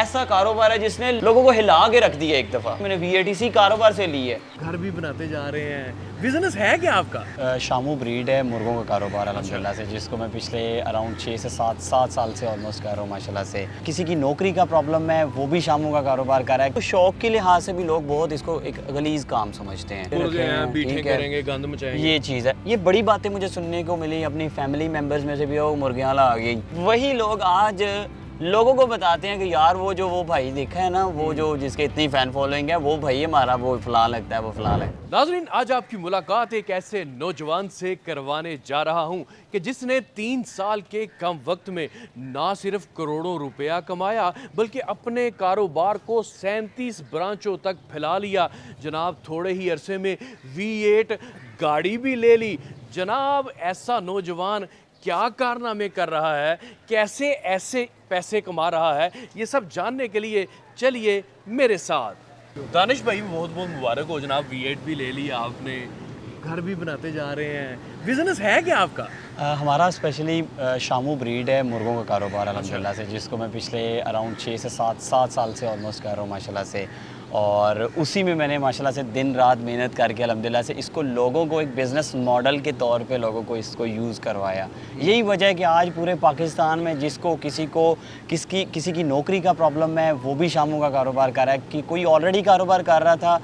ऐसा कारोबार है जिसने लोगों को हिला के रख दिया। एक दफ़ा मैंने VATC कारोबार से ली है। घर भी बनाते जा रहे हैं, बिजनेस है क्या आपका? शामू ब्रीड है मुर्गों का कारोबार अल्हम्दुलिल्लाह से, जिसको मैं पिछले अराउंड 6 से 7 साल से ऑलमोस्ट कर रहा हूँ माशाल्लाह से। किसी की नौकरी का प्रॉब्लम है वो भी शामू का कारोबार कर रहा है। तो शौक के लिहाज से भी लोग बहुत इसको एक गलीज काम समझते हैं। मुर्गे हैं, बीठे करेंगे, गंद मचाएंगे। ये चीज़ है। ये बड़ी बातें मुझे सुनने को मिली अपनी फैमिली मेम्बर्स में से भी, वो मुर्गियाँ आ गई। वही लोग आज लोगों को बताते हैं कि यार वो भाई देखा है ना, वो जो जिसके इतनी फ़ैन फॉलोइंग है, वो भाई हमारा वो फलां लगता है, वो फलां लगता है। नाज़रीन, आज आपकी मुलाकात एक ऐसे नौजवान से करवाने जा रहा हूं कि जिसने 3 साल के कम वक्त में ना सिर्फ करोड़ों रुपया कमाया बल्कि अपने कारोबार को 37 ब्रांचों तक फैला लिया। जनाब, थोड़े ही अरसे में V8 गाड़ी भी ले ली। जनाब, ऐसा नौजवान क्या कारनामे कर रहा है, कैसे ऐसे पैसे कमा रहा है, ये सब जानने के लिए चलिए मेरे साथ। दानिश भाई, बहुत बहुत मुबारक हो जनाब, V8 भी ले लिया आपने, घर भी बनाते जा रहे हैं, बिजनेस है क्या आपका? हमारा स्पेशली शामू ब्रीड है मुर्गों का कारोबार अल्हम्दुलिल्लाह से, जिसको मैं पिछले अराउंड 6 से 7 साल से ऑलमोस्ट कर रहा हूँ माशाल्लाह से। और उसी में मैंने माशाल्लाह से दिन रात मेहनत करके अल्हम्दुलिल्लाह से इसको लोगों को एक बिज़नेस मॉडल के तौर पे लोगों को इसको यूज़ करवाया। यही वजह है कि आज पूरे पाकिस्तान में जिसको किसी की नौकरी का प्रॉब्लम है वो भी शामू का कारोबार कर रहा है। कि कोई ऑलरेडी कारोबार कर रहा था,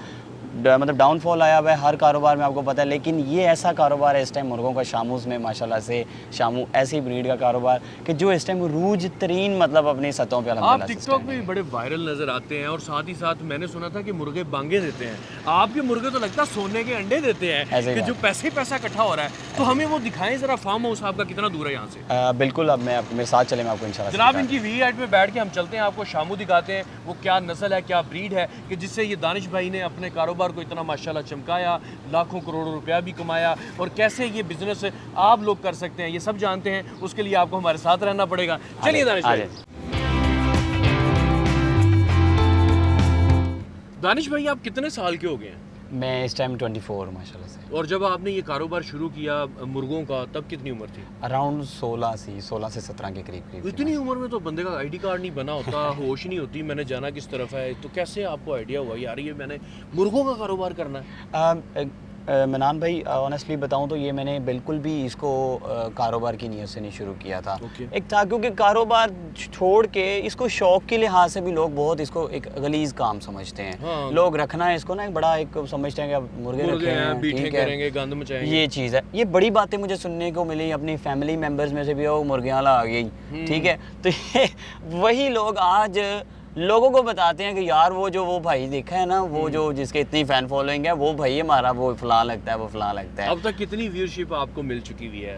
मतलब डाउनफॉल आया हुआ है हर कारोबार में, आपको पता है। लेकिन ये ऐसा कारोबार है इस टाइम मुर्गों का शामूज़ में माशाल्लाह से, शामू ऐसी ब्रीड का कारोबार कि जो इस टाइम रूज तरीन मतलब अपनी सतहों पे आप टिकटॉक पे भी बड़े वायरल नज़र आते हैं और साथ ही साथ मैंने सुना था कि मुर्गे बांगे देते हैं। आपके मुर्गे तो लगता है सोने के अंडे देते हैं कि जो पैसा इकट्ठा हो रहा है। तो हमें वो दिखाएं ज़रा, फार्म हाउस आपका कितना दूर है यहाँ से? बिल्कुल, अब मैं मेरे साथ चले, मैं आपको इंशाल्लाह। जनाब, इनकी V8 में बैठ के हम चलते हैं, आपको शामू दिखाते हैं वो क्या नस्ल है, क्या ब्रीड है कि जिससे ये दानिश भाई ने अपने कारोबार को इतना माशाल्लाह चमकाया, लाखों करोड़ों रुपया भी कमाया, और कैसे ये बिजनेस आप लोग कर सकते हैं ये सब जानते हैं। उसके लिए आपको हमारे साथ रहना पड़ेगा। चलिए दानिश भाई। दानिश भाई, आप कितने साल के हो गए हैं? मैं इस टाइम 24 माशाल्लाह से। और जब आपने ये कारोबार शुरू किया मुर्गों का, तब कितनी उम्र थी? अराउंड 16 से 17 के करीब। इतनी उम्र में तो बंदे का ID कार्ड नहीं बना होता, होश नहीं होती मैंने जाना किस तरफ है। तो कैसे आपको आइडिया हुआ यार ये मैंने मुर्गों का कारोबार करना है? मनान भाई, ऑनेस्टली बताऊं तो ये मैंने बिल्कुल भी इसको कारोबार की नीयत से नहीं शुरू किया था। एक था क्योंकि कारोबार छोड़ के इसको शौक के लिहाज से भी लोग बहुत इसको एक गलीज काम समझते हैं। हाँ। लोग रखना है इसको ना एक बड़ा एक समझते हैं कि अब मुर्गे रखे हैं, बीठे करेंगे, गंद मचाएंगे। ये चीज़ है। ये बड़ी बातें मुझे सुनने को मिली अपनी फैमिली मेम्बर्स में से भी, वो मुर्गियाँ आ गई, ठीक है। तो ये वही लोग आज लोगों को बताते हैं कि यार वो भाई देखा है ना, वो जो जिसके इतनी फ़ैन फॉलोइंग है, वो भाई हमारा वो फलां लगता है, वो फलां लगता है। अब तक कितनी व्यूअरशिप आपको मिल चुकी हुई है?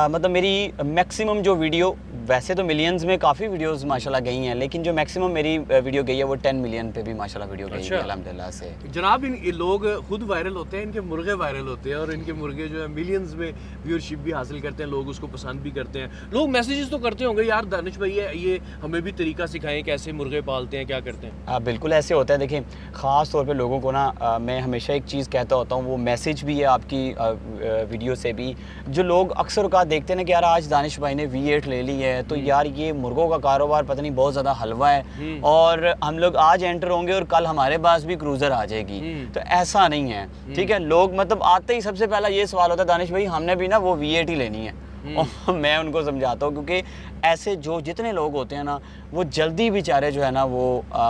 मतलब मेरी मैक्सिमम जो वीडियो, वैसे तो मिलियंस में काफ़ी वीडियोस माशाल्लाह गई हैं, लेकिन जो मैक्सिमम मेरी वीडियो गई है वो 10 मिलियन पे भी माशाल्लाह वीडियो गई है अल्हम्दुलिल्लाह से। जनाब, इन लोग खुद वायरल होते हैं, इनके मुर्गे वायरल होते हैं और इनके मुर्गे जो है मिलियंस में व्यूअरशिप भी हासिल करते हैं, लोग उसको पसंद भी करते हैं। लोग मैसेजेस तो करते होंगे, यार दानिश भाई ये हमें भी तरीका सिखाएं, कैसे मुर्गे पालते हैं, क्या करते हैं? बिल्कुल ऐसे होता है। देखिए, ख़ास तौर पे लोगों को ना मैं हमेशा एक चीज़ कहता होता हूँ, वो मैसेज भी है आपकी वीडियो से भी, जो लोग अक्सर औक़ात देखते हैं ना कि यार आज दानिश भाई ने V8 ले ली है, तो यार ये मुर्गों का कारोबार पता नहीं बहुत ज़्यादा हलवा है और हम लोग आज एंटर होंगे और कल हमारे पास भी क्रूज़र आ जाएगी। तो ऐसा नहीं है, ठीक है। लोग मतलब आते ही सबसे पहला ये सवाल होता है, दानिश भाई हमने भी ना वो V8 ही लेनी है। और मैं उनको समझाता हूँ, क्योंकि ऐसे जितने लोग होते हैं ना, वो जल्दी बेचारे जो है ना वो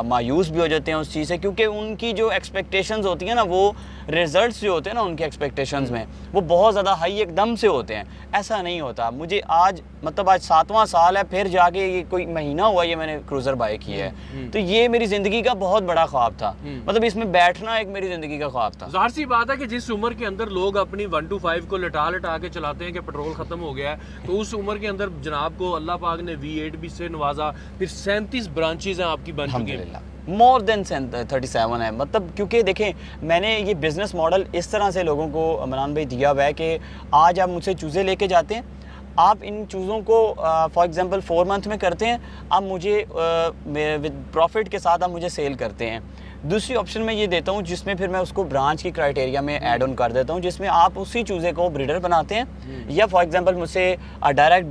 मायूस भी हो जाते हैं उस चीज़ से, क्योंकि उनकी जो एक्सपेक्टेशंस होती हैं ना, वो रिजल्ट्स जो होते हैं ना उनके एक्सपेक्टेशंस में वो बहुत ज़्यादा हाई एकदम से होते हैं। ऐसा नहीं होता। मुझे आज 7वां साल है, फिर जाके ये कोई महीना हुआ ये मैंने क्रूज़र बाय किया है। तो ये मेरी ज़िंदगी का बहुत बड़ा ख्वाब था, मतलब इसमें बैठना एक मेरी ज़िंदगी का ख्वाब था। ज़ाहिर सी बात है कि जिस उम्र के अंदर लोग अपनी 125 को लटा के चलाते हैं कि पेट्रोल ख़त्म हो गया है, तो उस उम्र के अंदर जनाब को अल्लाह पाक ने V8 भी से नवाजा, फिर 37 ब्रांचेज हैं आपकी बन चुकी हैं। मोर देन 37 है। मतलब क्योंकि देखें, मैंने ये बिज़नेस मॉडल इस तरह से लोगों को इमरान भाई दिया हुआ है कि आज आप मुझसे चूज़े लेके जाते हैं, आप इन चूज़ों को फॉर एग्जांपल 4 मंथ में करते हैं, आप मुझे विद प्रॉफिट के साथ आप मुझे सेल करते हैं। दूसरी ऑप्शन मैं ये देता हूँ जिसमें फिर मैं उसको ब्रांच की क्राइटेरिया में ऐड ऑन कर देता हूँ, जिसमें आप उसी चूज़े को ब्रीडर बनाते हैं, या फॉर एग्जांपल मुझसे डायरेक्ट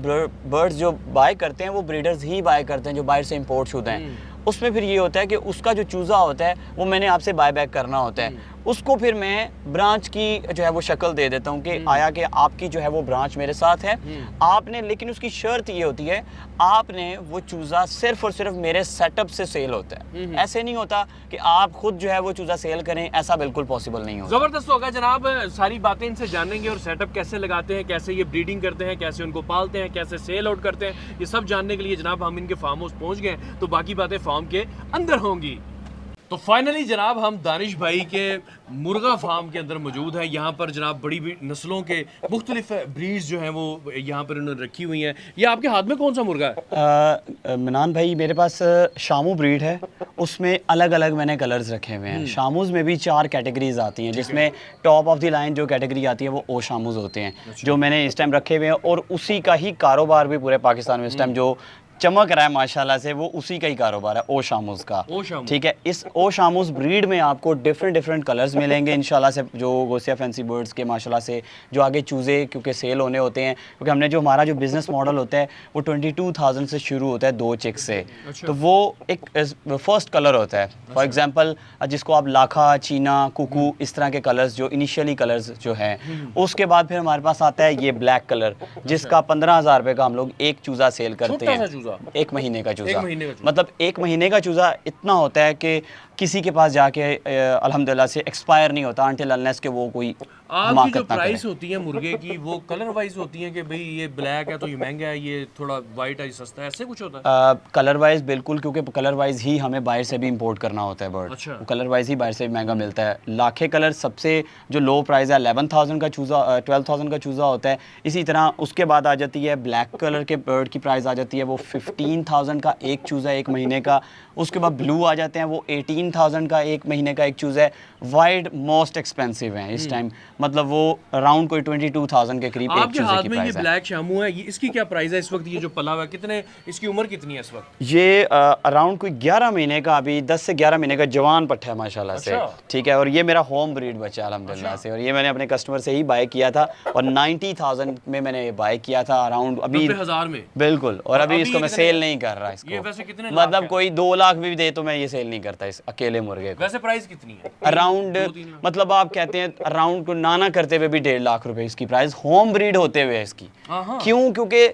बर्ड्स जो बाय करते हैं वो ब्रीडर्स ही बाय करते हैं जो बाहर से इंपोर्ट शुदा हैं। उसमें फिर ये होता है कि उसका जो चूज़ा होता है वो मैंने आपसे बाय बैक करना होता है, उसको फिर मैं ब्रांच की जो है वो शक्ल दे देता हूँ कि आया कि आपकी जो है वो ब्रांच मेरे साथ है आपने, लेकिन उसकी शर्त ये होती है आपने वो चूज़ा सिर्फ और सिर्फ मेरे सेटअप से सेल होता है। ऐसे नहीं होता कि आप खुद जो है वो चूज़ा सेल करें, ऐसा बिल्कुल पॉसिबल नहीं होता। जबरदस्त होगा जनाब, सारी बातें इनसे जानेंगे और सेटअप कैसे लगाते हैं, कैसे ये ब्रीडिंग करते हैं, कैसे उनको पालते हैं, कैसे सेल आउट करते हैं, ये सब जानने के लिए जनाब हम इनके फार्म हाउस पहुंच गए, तो बाकी बातें फार्म के अंदर होंगी। तो फाइनली जनाब हम दानिश भाई के मुर्गा फार्म के अंदर मौजूद हैं। यहाँ पर जनाब बड़ी बड़ी नस्लों के मुख्तलिफ ब्रीड्स जो हैं वो यहाँ पर इन्होंने रखी हुई हैं। ये आपके हाथ में कौन सा मुर्गा है? मनान भाई मेरे पास शामू ब्रीड है, उसमें अलग अलग मैंने कलर्स रखे हुए हैं। शामूज़ में भी 4 कैटेगरीज आती हैं, जिसमें टॉप ऑफ द लाइन जो कैटेगरी आती है वो ओ शामूज़ होते हैं, जो मैंने इस टाइम रखे हुए हैं, और उसी का ही कारोबार भी पूरे पाकिस्तान में इस टाइम जो चमक रहा है माशाल्लाह से, वो उसी का ही कारोबार है, ओ शामूज़ का। ठीक है, इस ओ शामूज़ ब्रीड में आपको डिफरेंट कलर्स मिलेंगे इंशाल्लाह से, जो गोसिया फैंसी बर्ड्स के माशाल्लाह से जो आगे चूज़े क्योंकि सेल होने होते हैं, क्योंकि हमने जो हमारा जो बिज़नेस मॉडल होता है वो 22,000 से शुरू होता है 2 चिक्स से। तो वो एक फर्स्ट कलर होता है। फॉर एग्जांपल जिसको आप लाखा, चीना, कुकू, इस तरह के कलर्स जो इनिशियली कलर्स जो हैं, उसके बाद फिर हमारे पास आता है ये ब्लैक कलर, जिसका 15,000 रुपये का हम लोग एक चूज़ा सेल करते हैं। 1 महीने का चूज़ा, मतलब 1 महीने का चूज़ा इतना होता है कि किसी के पास जाके अल्हम्दुलिल्लाह से एक्सपायर नहीं होता अनटिल अनलेस के वो कोई आपकी जो प्राइस होती है मुर्गे की वो कलर वाइज होती है कि भाई ये ब्लैक है तो ये महंगा है, ये थोड़ा वाइट है सस्ता है, ऐसे कुछ होता है? कलर वाइज बिल्कुल, क्योंकि कलर वाइज ही हमें बाहर से भी इंपोर्ट करना होता है बर्ड। अच्छा। कलर वाइज ही बाहर से भी महंगा मिलता है। लाखे कलर सबसे जो लो प्राइस है 11,000 का चूज़ा, 12,000 का चूज़ा होता है। इसी तरह उसके बाद आ जाती है ब्लैक कलर के बर्ड की प्राइस आ जाती है वो 15,000 का एक चूज़ा 1 महीने का। उसके बाद ब्लू आ जाते हैं वो 18,000 का 1 महीने का एक चूज़ा है। वाइट मोस्ट एक्सपेंसिव है इस टाइम, मतलब वो अराउंड कोई 22,000 के करीब एक चूज़े की प्राइस है। ये ब्लैक शामू है, ये इसकी क्या प्राइस है इस वक्त? ये जो पला हुआ है कितने, इसकी उम्र कितनी है इस वक्त? ये अराउंड कोई 11 महीने का, अभी 10 से 11 महीने का जवान पट्टा है माशाल्लाह से। ठीक है, और ये मेरा होम ब्रीड बच्चा है अल्हम्दुलिल्लाह से, और ये मैंने अपने कस्टमर से ही बाय किया था और 90,000 में मैंने बाय किया था अराउंड, अभी 90,000 में बिल्कुल। और अभी इसको मैं सेल नहीं कर रहा इसको। ये वैसे कितने मतलब कोई 2 लाख भी दे तो मैं ये सेल नहीं करता इस अकेले मुर्गे को। वैसे प्राइस कितनी है? अराउंड मतलब आप कहते हैं अराउंड को नाना करते हुए भी 1.5 लाख रुपए इसकी प्राइस होम ब्रीड होते हुए इसकी। क्यों? क्योंकि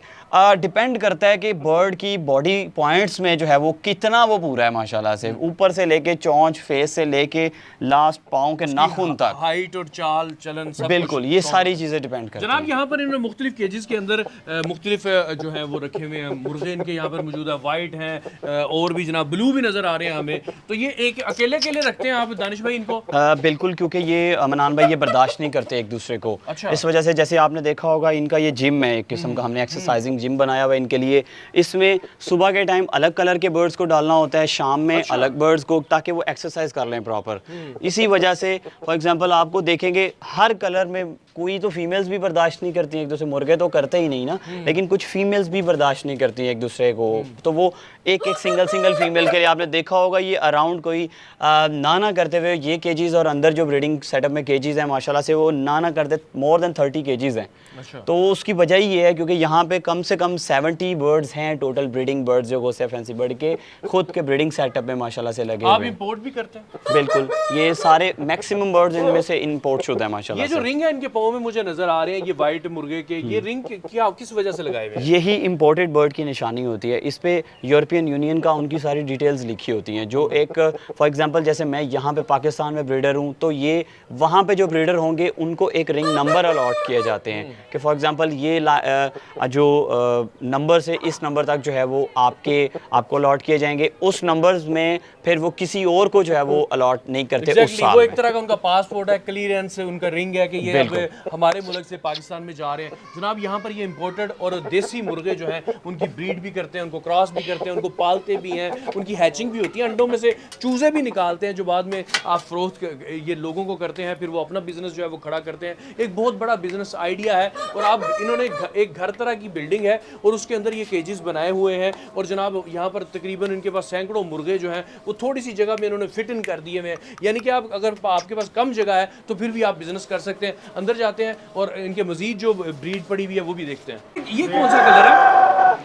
डिपेंड करता है कि बर्ड की बॉडी पॉइंट्स में जो है वो कितना वो पूरा है माशाल्लाह से, ऊपर से लेके चोंच, फेस से लेके लास्ट पाँव के नाखून तक, हाइट और चाल चलन सब बिल्कुल ये सारी चीज़ें डिपेंड करती हैं। जनाब यहाँ पर इन्होंने मुख्तलिफ केजेस के अंदर मुख्तलिफ जो है वो रखे हुए हैं मुर्गे, इनके यहाँ पर मौजूद है, वाइट हैं और भी जनाब ब्लू भी नज़र आ रहे हैं हमें। तो ये एक अकेले रखते हैं आप दानिश भाई इनको? बिल्कुल, क्योंकि ये मनान भाई ये बर्दाश्त नहीं करते एक दूसरे को। अच्छा। इस वजह से जैसे आपने देखा होगा इनका ये जिम है एक किस्म का, हमने एक्सरसाइजिंग जिम बनाया हुआ है इनके लिए। इसमें सुबह के टाइम अलग कलर के बर्ड्स को डालना होता है, शाम में अलग बर्ड्स को, ताकि वो एक्सरसाइज कर लें प्रॉपर। इसी वजह से फॉर एग्जांपल आपको देखेंगे हर कलर में कोई तो फीमेल्स भी बर्दाश्त नहीं करती हैं एक दूसरे, मुर्गे तो करते ही नहीं ना, लेकिन कुछ फीमेल्स भी बर्दाश्त नहीं करती हैं एक दूसरे को। तो वो एक सिंगल फीमेल के लिए आपने देखा होगा ये अराउंड कोई ना करते हुए ये केजीज, और अंदर जो ब्रीडिंग सेटअप में केजीज हैं माशाल्लाह से वो ना करते मोर देन 30 केजीज हैं। अच्छा। तो उसकी वजह ये है क्योंकि यहाँ पे कम से कम 70 बर्ड्स हैं टोटल ब्रीडिंग बर्ड्स जो गोसिया फैंसी बर्ड के खुद के ब्रीडिंग सेटअप में माशाल्लाह से लगे हुए हैं। आप इंपोर्ट भी करते हैं? बिल्कुल, ये सारे मैक्सिमम बर्ड्स इनमें से इंपोर्ट शुदा है माशाल्लाह ये जो से। रिंग है इनके पाँव में मुझे नजर आ रहे हैं, ये वाइट मुर्गे के, ये रिंग क्या किस वजह से लगाए हुए हैं? यही इंपोर्टेड बर्ड की निशानी होती है। इस पे यूरोपियन यूनियन का उनकी सारी डिटेल्स लिखी होती हैं, जो एक फॉर एग्जांपल जैसे मैं यहाँ पे पाकिस्तान में ब्रीडर हूँ, तो ये वहाँ पे जो ब्रीडर होंगे उनको एक रिंग नंबर अलॉट किए जाते हैं कि फॉर एग्जांपल ये जो नंबर से इस नंबर तक जो है वो आपको अलॉट किए जाएंगे। उस नंबर्स में फिर वो किसी और को जो है वो अलॉट नहीं करते उस साल वो में। एक तरह का उनका पासपोर्ट है, क्लियरेंस उनका रिंग है कि ये अब हमारे मुल्क से पाकिस्तान में जा रहे हैं। जनाब यहाँ पर ये इंपोर्टेड और देसी मुर्गे जो हैं उनकी ब्रीड भी करते हैं, उनको क्रॉस भी करते हैं, उनको पालते भी हैं, उनकी हैचिंग भी होती है, अंडों में से चूजे भी निकालते हैं जो बाद में आप फरोख्त ये लोगों को करते हैं, फिर वो अपना बिजनेस जो है वो खड़ा करते हैं। एक बहुत बड़ा बिजनेस आइडिया है। और आप इन्होंने एक घर तरह की बिल्डिंग है और उसके अंदर ये केजेस बनाए हुए हैं, और जनाब यहाँ पर तकरीबन इनके पास सैकड़ों मुर्गे जो हैं वो थोड़ी सी जगह में इन्होंने फिट इन कर दिए हुए हैं। यानी कि आप अगर आपके पास कम जगह है तो फिर भी आप बिजनेस कर सकते हैं। अंदर जाते हैं और इनके मजीद जो ब्रीड पड़ी हुई है वो भी देखते हैं। ये कौन सा कलर है?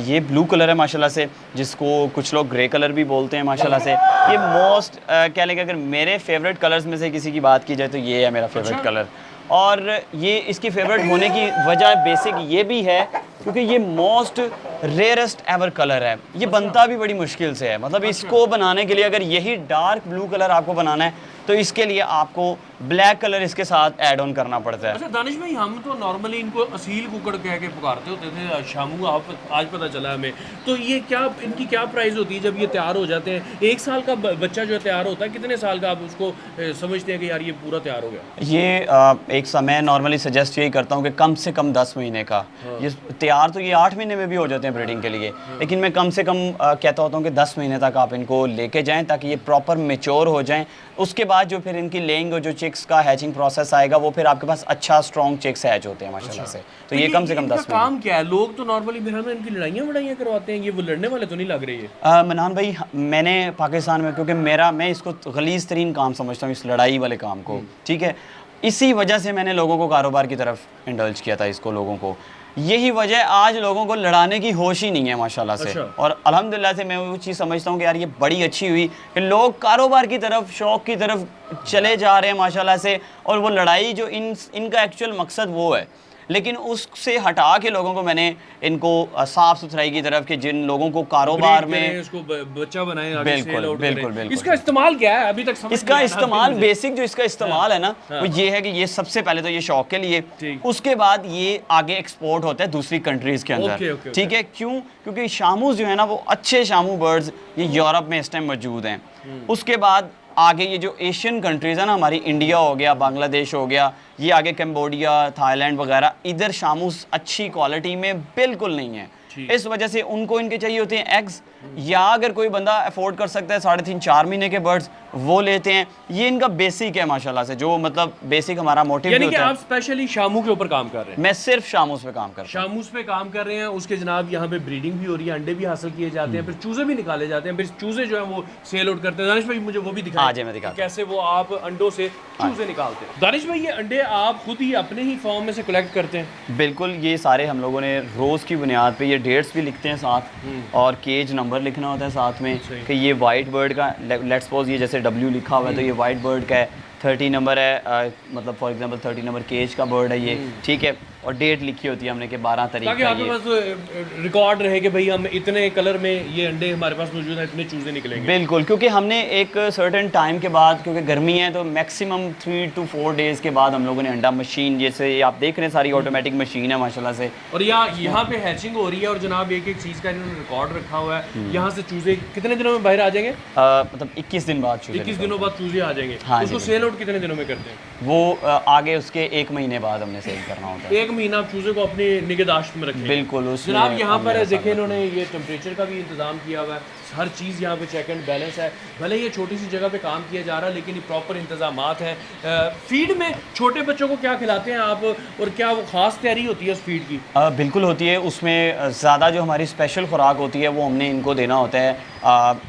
ये ब्लू कलर है माशाल्लाह से, जिसको कुछ लोग ग्रे कलर भी बोलते हैं माशाल्लाह से। ये मोस्ट कह लेंगे अगर मेरे फेवरेट कलर्स में से किसी की बात की जाए तो ये है मेरा फेवरेट कलर। और ये इसकी फेवरेट होने की वजह बेसिक ये भी है क्योंकि ये मोस्ट रेयरेस्ट एवर कलर है। ये बनता भी बड़ी मुश्किल से है, मतलब इसको बनाने के लिए अगर यही डार्क ब्लू कलर आपको बनाना है तो इसके लिए आपको ब्लैक कलर इसके साथ ऐड ऑन करना पड़ता है। अच्छा दानिश भाई, हम तो नॉर्मली इनको असील कुकड़ कह के पुकारते होते थे, शामू आप आज पता चला हमें। तो ये क्या, इनकी क्या प्राइस होती है जब ये तैयार हो जाते हैं? एक साल का बच्चा जो तैयार होता है, कितने साल का आप उसको समझते हैं कि यार ये पूरा तैयार हो गया? ये एक समय नॉर्मली सजेस्ट यही करता हूँ कि कम से कम 10 महीने का। ये तैयार तो ये 8 महीने में भी हो जाते हैं ब्रीडिंग के लिए, लेकिन मैं कम से कम कहता होता हूँ कि 10 महीने तक आप इनको लेके जाएं ताकि ये प्रॉपर मेच्योर हो जाएं। उसके बाद जो फिर इनकी लेइंग और जो चिक्स का हैचिंग प्रोसेस आएगा वो फिर आपके पास अच्छा स्ट्रॉन्ग चिक्स हैच होते हैं माशाल्लाह से। तो ये कम से कम 10 महीने। काम क्या है? लोग तो नॉर्मली मेरे में इनकी लड़ाइयाँ करवाते हैं, ये वो लड़ने वाले तो नहीं लग रही है। मनान भाई, मैंने पाकिस्तान में, क्योंकि मैं इसको गलीज़ तरीन काम समझता हूँ, इस लड़ाई वाले काम को, ठीक है, इसी वजह से मैंने लोगों को कारोबार की तरफ इंडल्ज किया था इसको, लोगों को। यही वजह आज लोगों को लड़ाने की होश ही नहीं है माशाल्लाह से। अच्छा। और अल्हम्दुलिल्लाह से मैं वो चीज़ समझता हूँ कि यार ये बड़ी अच्छी हुई कि लोग कारोबार की तरफ, शौक़ की तरफ चले जा रहे हैं माशाल्लाह से। और वो लड़ाई जो इनका एक्चुअल मकसद वो है, लेकिन उससे हटा के लोगों को मैंने इनको साफ़ सुथराई की तरफ, कि जिन लोगों को कारोबार में उसको बच्चा बनाए, बिल्कुल बिल्कुल बिल्कुल। इसका इस्तेमाल क्या है अभी तक समझ इसका इस्तेमाल बेसिक जो इसका इस्तेमाल है ना, वो ये है कि ये सबसे पहले तो ये शौक के लिए, उसके बाद ये आगे एक्सपोर्ट होता है दूसरी कंट्रीज के अंदर। ठीक है, क्यों? क्योंकि शामूस जो है ना, वो अच्छे शामू बर्ड्स ये यूरोप में इस टाइम मौजूद हैं। उसके बाद आगे ये जो एशियन कंट्रीज़ है ना, हमारी इंडिया हो गया, बांग्लादेश हो गया, ये आगे कंबोडिया, थाईलैंड वगैरह, इधर शामूस अच्छी क्वालिटी में बिल्कुल नहीं है। इस वजह से उनको इनके चाहिए होते हैं एग्स, या अगर कोई बंदा अफोर्ड कर सकता है 3.5-4 महीने के बर्ड्स, वो लेते हैं। ये इनका बेसिक है माशाल्लाह से, जो मतलब बेसिक हमारा मोटिव यानी कि आप स्पेशली शामू के ऊपर काम कर रहे हैं? मैं सिर्फ शामूस पे काम कर रहा हूं। शामूस पे काम कर रहे हैं, उसके जनाब यहाँ पे ब्रीडिंग भी हो रही है, अंडे भी हासिल किए जाते हैं, फिर चूजे भी निकाले जाते हैं, फिर चूजे जो है वो सेल आउट करते हैं। दानिश भाई मुझे वो भी दिखाएं, मैं दिखाता कैसे वो आप अंडों से चूजे निकालते हैं। दानिश भाई, ये अंडे आप खुद ही अपने ही फार्म में से कलेक्ट करते हैं? बिल्कुल, ये सारे हम लोगों ने रोज़ की बुनियाद पे, ये डेट्स भी लिखते हैं साथ, और केज नंबर लिखना होता है साथ में, कि ये वाइट बर्ड का, लेट्स सपोज ये जैसे W लिखा हुआ है तो ये वाइट बर्ड का है, 30 नंबर है, मतलब फॉर एग्जांपल 30 नंबर केज का बर्ड है ये, ठीक है। और डेट लिखी होती है हमने कि 12 तारीख ताकि आपके पास रिकॉर्ड रहे कि भाई हम इतने कलर में ये अंडे हमारे पास मौजूद हैं, इतने चूजे निकलेंगे। बिल्कुल, क्योंकि हमने एक सर्टेन टाइम के बाद, क्योंकि गर्मी है तो मैक्सिमम 3 to 4 डेज़ के बाद हम लोगों ने अंडा मशीन, जैसे आप देख रहे हैं सारी ऑटोमेटिक मशीन है माशाल्लाह से, और यहाँ पे हैचिंग हो रही है, और जनाब एक एक चीज़ का इन्होंने रिकॉर्ड रखा हुआ है। यहाँ से चूजे कितने दिनों में बाहर आ जाएंगे? मतलब 21 दिन बाद चूजे, 21 दिनों बाद चूजे आ जाएंगे। हाँ, उसको सेल आउट कितने दिनों में करते हैं? वो आगे उसके 1 महीने बाद हमने सेल करना होता है। 1 महीना आप चूजे को अपनी निगहदाश्त में रखें। बिल्कुल। जनाब यहाँ पर देखिए, इन्होंने ये टेम्परेचर का भी इंतजाम किया हुआ है, हर चीज़ यहाँ पे चेक एंड बैलेंस है। भले ये छोटी सी जगह पे काम किया जा रहा है, लेकिन ये प्रॉपर इंतजामात हैं। फीड में छोटे बच्चों को क्या खिलाते हैं आप, और क्या वो ख़ास तैयारी होती है उस फीड की? बिल्कुल होती है। उसमें ज़्यादा जो हमारी स्पेशल खुराक होती है वो हमने इनको देना होता है,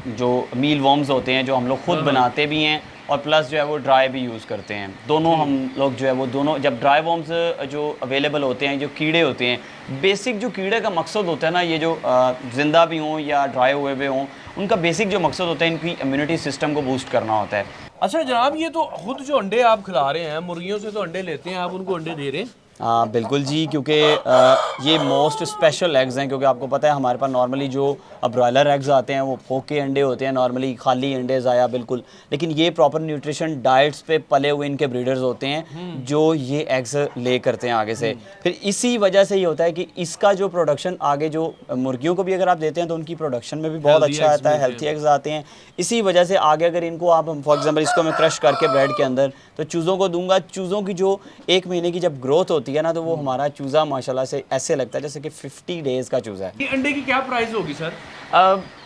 जो मील वर्म्स होते हैं, जो हम लोग खुद बनाते भी हैं, और प्लस जो है वो ड्राई भी यूज़ करते हैं। दोनों हम लोग जो है वो दोनों, जब ड्राई वर्म्स जो अवेलेबल होते हैं, जो कीड़े होते हैं, बेसिक जो कीड़े का मकसद होता है ना, ये जो ज़िंदा भी हों या ड्राई हुए हुए हों, उनका बेसिक जो मकसद होता है इनकी इम्यूनिटी सिस्टम को बूस्ट करना होता है। अच्छा जनाब, ये तो खुद जो अंडे आप खिला रहे हैं, मुर्गियों से तो अंडे लेते हैं आप, उनको अंडे दे रहे हैं? बिल्कुल जी, क्योंकि ये मोस्ट स्पेशल एग्स हैं, क्योंकि आपको पता है हमारे पास नॉर्मली जो ब्रॉयलर एग्स आते हैं वो फोके अंडे होते हैं, नॉर्मली खाली अंडे ज़ाया बिल्कुल, लेकिन ये प्रॉपर न्यूट्रिशन डाइट्स पे पले हुए इनके ब्रीडर्स होते हैं जो ये एग्स ले करते हैं आगे से। फिर इसी वजह से ये होता है कि इसका जो प्रोडक्शन आगे, जो मुर्गियों को भी अगर आप देते हैं तो उनकी प्रोडक्शन में भी बहुत अच्छा आता है, हेल्थी एग्स आते हैं। इसी वजह से आगे अगर इनको आप, फॉर एग्जाम्पल इसको मैं क्रश करके ब्रेड के अंदर तो चूज़ों को दूंगा, चूज़ों की जो 1 महीने की जब ग्रोथ होती है ना, तो वो हमारा चूज़ा माशाल्लाह से ऐसे लगता है जैसे कि 50 डेज़ का चूज़ा है। ये अंडे की क्या प्राइस होगी सर?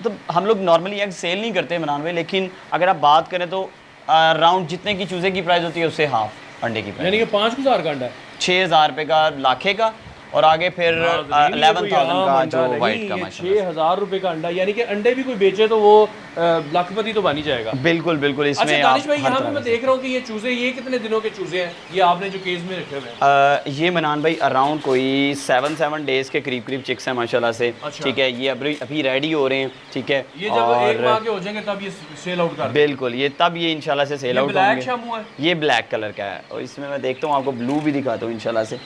तो हम लोग नॉर्मली एग सेल नहीं करते इमरान भाई, लेकिन अगर आप बात करें तो अराउंड जितने की चूज़े की प्राइस होती है उससे हाफ अंडे की प्राइस। यानी कि 5,000 का अंडा है? 6,000 रुपये का लाखे का, और आगे फिर 11,000 का जो वाइट का माशाल्लाह 6,000 रुपए का अंडा, यानी कि अंडे भी कोई बेचे तो वो लाखपति तो बन ही जाएगा। बिल्कुल बिल्कुल। अच्छा इसमें दानिश आप भाई, हर यहाँ पे तरह मैं से- देख रहा हूँ कि ये चूजे, ये कितने दिनों के चूजे हैं ये आपने जो केज में रखे हुए हैं? ये मनान भाई अराउंड कोई 7 डेज़ के करीब चिक्स हैं माशाल्लाह से। अच्छा। ठीक है, ये अभी रेडी हो रहे हैं। ठीक है, ये जब एक माह के हो जाएंगे तब ये सेल आउट कर दें। बिल्कुल, ये तब ये इंशाल्लाह से सेल ये आउट ब्लैक होंगे। शामू है? ये ब्लैक कलर का है और इसमें मैं देखता हूँ, आपको ब्लू भी दिखाता हूँ इंशाल्लाह से।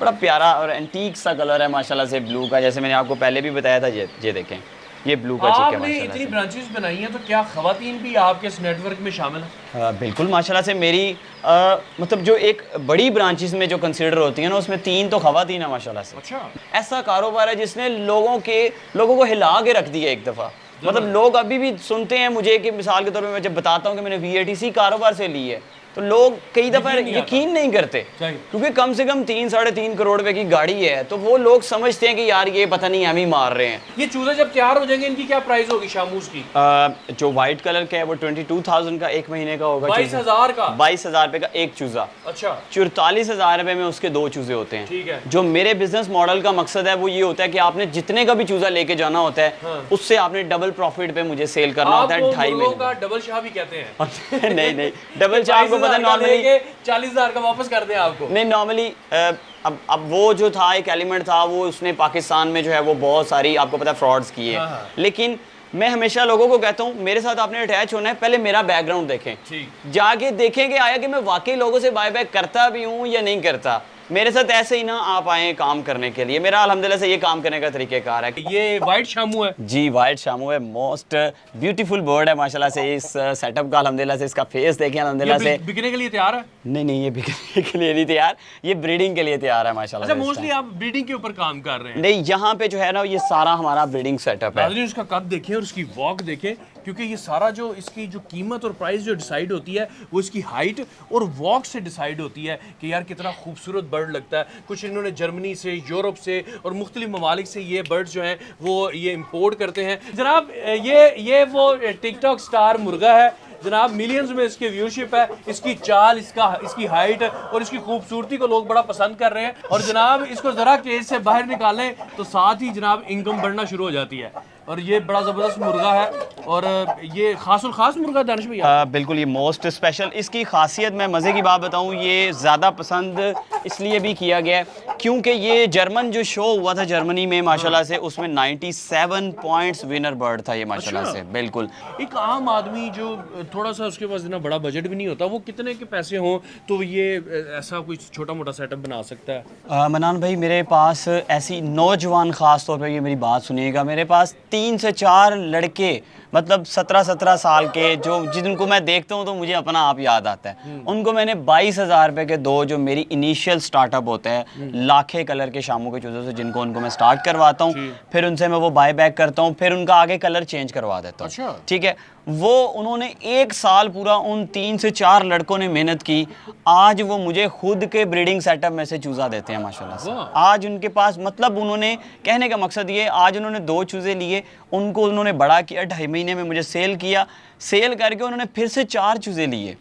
बड़ा प्यारा और एंटीक सा कलर है माशाल्लाह से ब्लू का, जैसे मैंने आपको पहले भी बताया था। ये देखें, ये ब्लू का चिक है आपने माशाल्लाह इतनी से। ब्रांचेस बनाई हैं तो क्या खवातीन भी आपके इस नेटवर्क में शामिल हैं? बिल्कुल माशाल्लाह से मेरी मतलब जो एक बड़ी ब्रांचेस में जो कंसीडर होती है ना, उसमें 3 तो खवातीन है माशाल्लाह से। अच्छा। ऐसा कारोबार है जिसने लोगों को हिला के रख दिया एक दफ़ा। मतलब लोग अभी भी सुनते हैं मुझे कि मिसाल के तौर पे मैं जब बताता हूँ कि मैंने VATC कारोबार से ली है, तो लोग कई दफ़ा यकीन नहीं करते, क्योंकि कम से कम 3-3.5 करोड़ रुपए की गाड़ी है, तो वो लोग समझते हैं कि यार ये पता नहीं हम ही मार रहे हैं। ये चूजे जब तैयार हो जाएंगे इनकी क्या प्राइस होगी शामूस की? जो वाइट कलर का है वो 22,000 का एक महीने का होगा। 22,000 का? 22,000 रुपए का एक चूजा। अच्छा। 44,000 रुपए में उसके 2 चूजे होते हैं। ठीक है। जो मेरे बिजनेस मॉडल का मकसद है वो ये होता है कि आपने जितने का भी चूजा लेके जाना होता है, हाँ। उससे आपने डबल प्रॉफिट पे मुझे सेल करना होता है 2.5 महीने का डबल शाह भी कहते हैं। नहीं डबल शाह आपको पता है नॉर्मली 40,000 का वापस कर दें आपको। नहीं, नॉर्मली अब वो जो था एक एलिमेंट था, वो उसने पाकिस्तान में जो है वो बहुत सारी आपको पता है फ्रॉड्स किए। हाँ। लेकिन मैं हमेशा लोगों को कहता हूँ मेरे साथ आपने अटैच होना है, पहले मेरा बैकग्राउंड देखें, जाके देखें कि आया कि मैं वाकई लोगों से बाय बैक करता भी हूँ या नहीं करता। मेरे साथ ऐसे ही ना आप आए काम करने के लिए, मेरा अल्हम्दुलिल्लाह से ये काम करने का तरीक़ेकार है। ये वाइट शामू है जी, वाइट शामू है, मोस्ट ब्यूटीफुल बर्ड है माशाल्लाह से। इस सेटअप का अल्हम्दुलिल्लाह से, इसका फेस देखें अल्हम्दुलिल्लाह से। बिकने के लिए तैयार है? नहीं, ये बिकने के लिए नहीं तैयार, ये ब्रीडिंग के लिए तैयार है माशाल्लाह। अच्छा, मोस्टली आप ब्रीडिंग के ऊपर काम कर रहे हैं? नहीं, यहाँ पे जो है ना ये सारा हमारा ब्रीडिंग सेटअप है। नाज़रीन, उसका कद देखें और उसकी वॉक देखें, क्योंकि ये सारा जो इसकी जो कीमत और प्राइस जो डिसाइड होती है वो इसकी हाइट और वॉक से डिसाइड होती है कि यार कितना खूबसूरत बर्ड लगता है। कुछ इन्होंने जर्मनी से, यूरोप से और मुख्तलिफ ममालिक से ये बर्ड्स जो हैं वो ये इंपोर्ट करते हैं। जनाब ये वो टिकटॉक स्टार मुर्गा है जनाब, मिलियंस में इसकी व्यूशिप है, इसकी चाल, इसकी हाइट और इसकी खूबसूरती को लोग बड़ा पसंद कर रहे हैं। और जनाब इसको ज़रा केज से बाहर निकालें तो साथ ही जनाब इनकम बढ़ना शुरू हो जाती है। और ये बड़ा ज़बरदस्त मुर्गा है और ये खास मुर्गा दानिश भैया। बिल्कुल, ये मोस्ट स्पेशल। इसकी खासियत मैं मज़े की बात बताऊं, ये ज़्यादा पसंद इसलिए भी किया गया है क्योंकि ये जर्मन जो शो हुआ था जर्मनी में माशाल्लाह से, उसमें 97 पॉइंट्स विनर बर्ड था ये माशाल्लाह से। बिल्कुल। एक आम आदमी जो थोड़ा सा उसके पास इतना बड़ा बजट भी नहीं होता, वो कितने के पैसे हों तो ये ऐसा कोई छोटा मोटा सेटअप बना सकता है? मनान भाई, मेरे पास ऐसी नौजवान ख़ास तौर पर, ये मेरी बात सुनिएगा, मेरे पास 3 से 4 लड़के, मतलब 17-17 साल के, जिनको मैं देखता हूँ तो मुझे अपना आप याद आता है। उनको मैंने 22,000 रुपये के 2 जो मेरी इनिशियल स्टार्टअप होता है लाखे कलर के शामू के चूज़ों से, जिनको उनको मैं स्टार्ट करवाता हूँ, फिर उनसे मैं वो बाय बैक करता हूँ, फिर उनका आगे कलर चेंज करवा देता हूँ। अच्छा। ठीक है, वो उन्होंने 1 साल पूरा उन 3 से 4 लड़कों ने मेहनत की। आज वो मुझे खुद के ब्रीडिंग सेटअप में से चूज़ा देते हैं माशाल्लाह से। आज उनके पास, मतलब उन्होंने, कहने का मकसद ये, आज उन्होंने 2 चूज़े लिए, उनको उन्होंने बड़ा किया, 2.5 महीने में मुझे सेल किया, सेल करके उन्होंने फिर से 4 चूज़े लिए।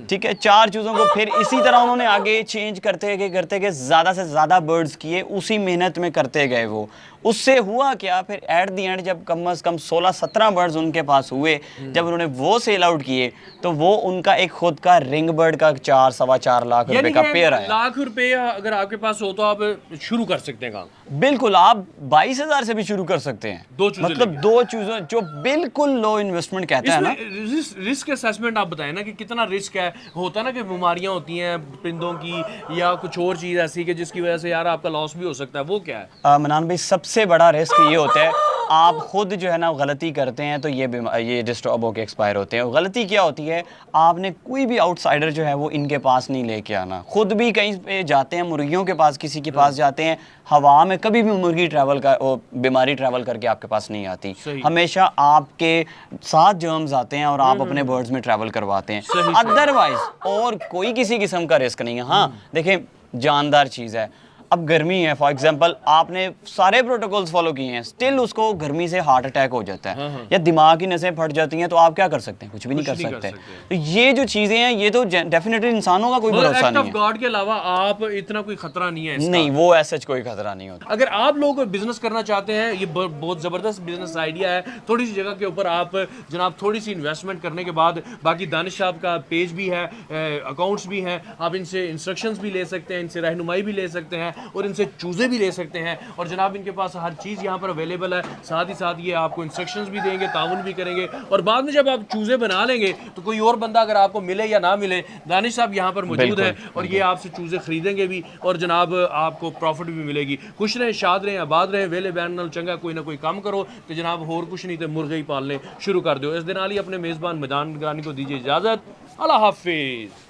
ठीक है, 4 चूज़ों को फिर इसी तरह उन्होंने आगे चेंज करते गए ज़्यादा से ज़्यादा बर्ड्स किए, उसी मेहनत में करते गए। वो उससे हुआ क्या, फिर एट दी एंड जब कम से कम 16-17 बर्ड्स उनके पास हुए, जब उन्होंने वो सेल आउट किए, तो वो उनका एक खुद का रिंग बर्ड का 4-4.25 लाख रुपए का पेयर आया। लाख रुपए अगर आपके पास हो तो आप शुरू कर सकते हैं काम। बिल्कुल, आप 22,000 से भी शुरू कर सकते हैं। 2 चूजे, मतलब 2 चूज़ों जो बिल्कुल लो इन्वेस्टमेंट कहते हैं ना। रिस्क असेसमेंट आप बताएं ना कि कितना रिस्क है। होता ना कि बीमारियां होती हैं परिंदों की या कुछ और चीज़ ऐसी कि जिसकी वजह से यार आपका लॉस भी हो सकता है, वो क्या है? मनान भाई, सबसे बड़ा रिस्क ये होता है, आप खुद जो है ना गलती करते हैं तो ये डिस्टर्ब होकर एक्सपायर होते हैं। गलती क्या होती है, आपने कोई भी आउटसाइडर जो है वो इनके पास नहीं लेके आना। खुद भी कहीं पे जाते हैं, मुर्गियों के पास, किसी के पास जाते हैं, हवा में कभी भी मुर्गी बीमारी ट्रैवल करके आपके पास नहीं आती। हमेशा आपके साथ जर्म्स आते हैं और आप अपने बर्ड्स में ट्रैवल करवाते हैं। अदरवाइज और कोई किसी किस्म का रिस्क नहीं है। हाँ देखें, जानदार चीज़ है, अब गर्मी है फॉर एग्जांपल, आपने सारे प्रोटोकॉल्स फॉलो किए हैं, स्टिल उसको गर्मी से हार्ट अटैक हो जाता है या दिमाग की नसें फट जाती हैं, तो आप क्या कर सकते हैं? कुछ भी नहीं कर सकते। तो ये जो चीज़ें हैं ये तो डेफिनेटली इंसानों का कोई भरोसा नहीं है। गॉड के अलावा आप इतना कोई खतरा नहीं है इसका। नहीं, वो ऐसा कोई खतरा नहीं होता। अगर आप लोग बिजनेस करना चाहते हैं, ये बहुत ज़बरदस्त बिजनेस आइडिया है। थोड़ी सी जगह के ऊपर आप जनाब थोड़ी सी इन्वेस्टमेंट करने के बाद, बाकी दानिश साहब का पेज भी है, अकाउंट्स भी हैं, आप इनसे इंस्ट्रक्शंस भी ले सकते हैं, इनसे रहनुमाई भी ले सकते हैं और इनसे चूज़े भी ले सकते हैं। और जनाब इनके पास हर चीज़ यहाँ पर अवेलेबल है। साथ ही साथ ये आपको इंस्ट्रक्शंस भी देंगे, ताउन भी करेंगे। और बाद में जब आप चूज़े बना लेंगे तो कोई और बंदा अगर आपको मिले या ना मिले, दानिश साहब यहाँ पर मौजूद है और ये आपसे चूज़े खरीदेंगे भी और जनाब आपको प्रॉफिट भी मिलेगी। खुश रहें, शाद रहें, आबाद रहें, वेले बैन नाल चंगा कोई ना कोई काम करो तो जनाब होर कुछ नहीं तो मुर्गे ही पालने शुरू कर दो। इस दिन आली अपने मेज़बान मैदान गानी को दीजिए इजाज़त। अल्लाह हाफिज़।